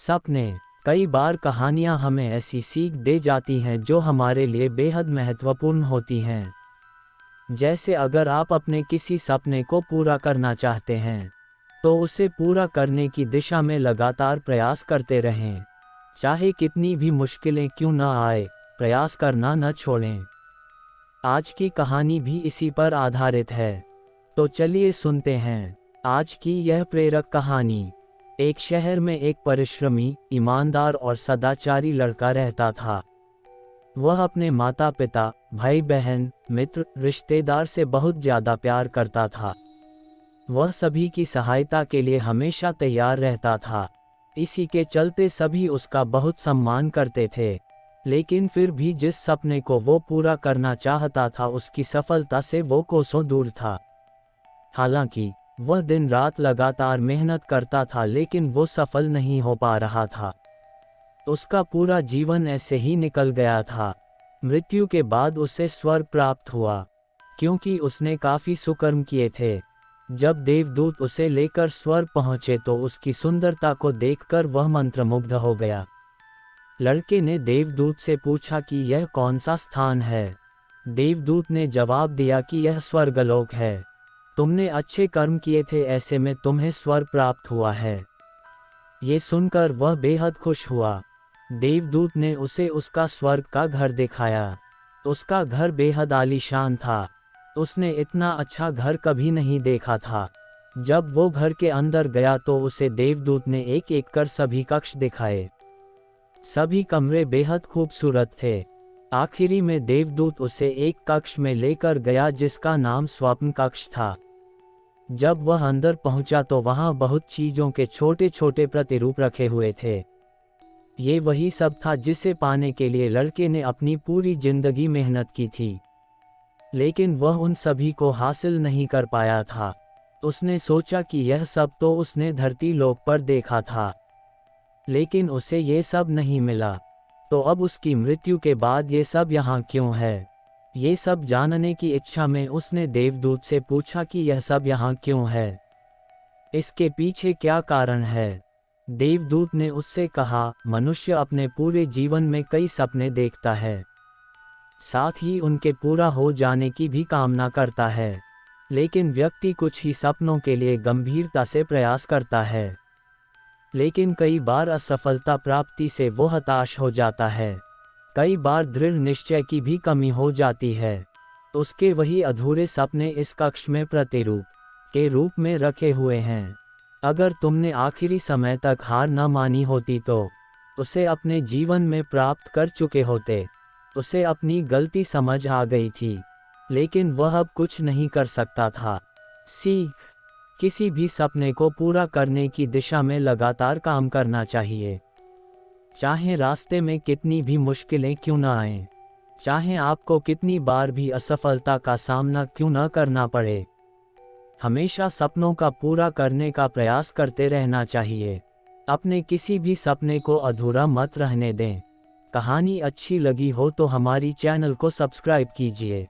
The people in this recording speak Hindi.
सपने। कई बार कहानियाँ हमें ऐसी सीख दे जाती हैं जो हमारे लिए बेहद महत्वपूर्ण होती हैं। जैसे अगर आप अपने किसी सपने को पूरा करना चाहते हैं, तो उसे पूरा करने की दिशा में लगातार प्रयास करते रहें। चाहे कितनी भी मुश्किलें क्यों न आए, प्रयास करना न छोड़ें। आज की कहानी भी इसी पर आधारित है। तो चलिए सुनते हैं आज की यह प्रेरक कहानी। एक शहर में एक परिश्रमी, ईमानदार और सदाचारी लड़का रहता था। वह अपने माता पिता, भाई बहन, मित्र, रिश्तेदार से बहुत ज़्यादा प्यार करता था। वह सभी की सहायता के लिए हमेशा तैयार रहता था। इसी के चलते सभी उसका बहुत सम्मान करते थे। लेकिन फिर भी जिस सपने को वो पूरा करना चाहता था, उसकी सफलता से वो कोसों दूर था। हालांकि वह दिन रात लगातार मेहनत करता था, लेकिन वो सफल नहीं हो पा रहा था। उसका पूरा जीवन ऐसे ही निकल गया था। मृत्यु के बाद उसे स्वर्ग प्राप्त हुआ, क्योंकि उसने काफ़ी सुकर्म किए थे। जब देवदूत उसे लेकर स्वर्ग पहुँचे तो उसकी सुंदरता को देखकर वह मंत्रमुग्ध हो गया। लड़के ने देवदूत से पूछा कि यह कौन सा स्थान है। देवदूत ने जवाब दिया कि यह स्वर्गलोक है। तुमने अच्छे कर्म किए थे, ऐसे में तुम्हें स्वर्ग प्राप्त हुआ है। ये सुनकर वह बेहद खुश हुआ। देवदूत ने उसे उसका स्वर्ग का घर दिखाया। उसका घर बेहद आलीशान था। उसने इतना अच्छा घर कभी नहीं देखा था। जब वो घर के अंदर गया तो उसे देवदूत ने एक एक कर सभी कक्ष दिखाए। सभी कमरे बेहद खूबसूरत थे। आखिरी में देवदूत उसे एक कक्ष में लेकर गया जिसका नाम स्वप्न कक्ष था। जब वह अंदर पहुंचा तो वहां बहुत चीज़ों के छोटे छोटे प्रतिरूप रखे हुए थे। ये वही सब था जिसे पाने के लिए लड़के ने अपनी पूरी जिंदगी मेहनत की थी। लेकिन वह उन सभी को हासिल नहीं कर पाया था। उसने सोचा कि यह सब तो उसने धरती लोक पर देखा था, लेकिन उसे ये सब नहीं मिला। तो अब उसकी मृत्यु के बाद ये सब यहाँ क्यों है? ये सब जानने की इच्छा में उसने देवदूत से पूछा कि यह सब यहाँ क्यों है? इसके पीछे क्या कारण है? देवदूत ने उससे कहा, मनुष्य अपने पूरे जीवन में कई सपने देखता है, साथ ही उनके पूरा हो जाने की भी कामना करता है। लेकिन व्यक्ति कुछ ही सपनों के लिए गंभीरता से प्रयास करता है, लेकिन कई बार असफलता प्राप्ति से वो हताश हो जाता है। कई बार दृढ़ निश्चय की भी कमी हो जाती है। उसके वही अधूरे सपने इस कक्ष में प्रतिरूप के रूप में रखे हुए हैं। अगर तुमने आखिरी समय तक हार न मानी होती तो उसे अपने जीवन में प्राप्त कर चुके होते। उसे अपनी गलती समझ आ गई थी, लेकिन वह अब कुछ नहीं कर सकता था। सीख: किसी भी सपने को पूरा करने की दिशा में लगातार काम करना चाहिए। चाहे रास्ते में कितनी भी मुश्किलें क्यों न आएं, चाहे आपको कितनी बार भी असफलता का सामना क्यों न करना पड़े, हमेशा सपनों का पूरा करने का प्रयास करते रहना चाहिए। अपने किसी भी सपने को अधूरा मत रहने दें। कहानी अच्छी लगी हो तो हमारी चैनल को सब्सक्राइब कीजिए।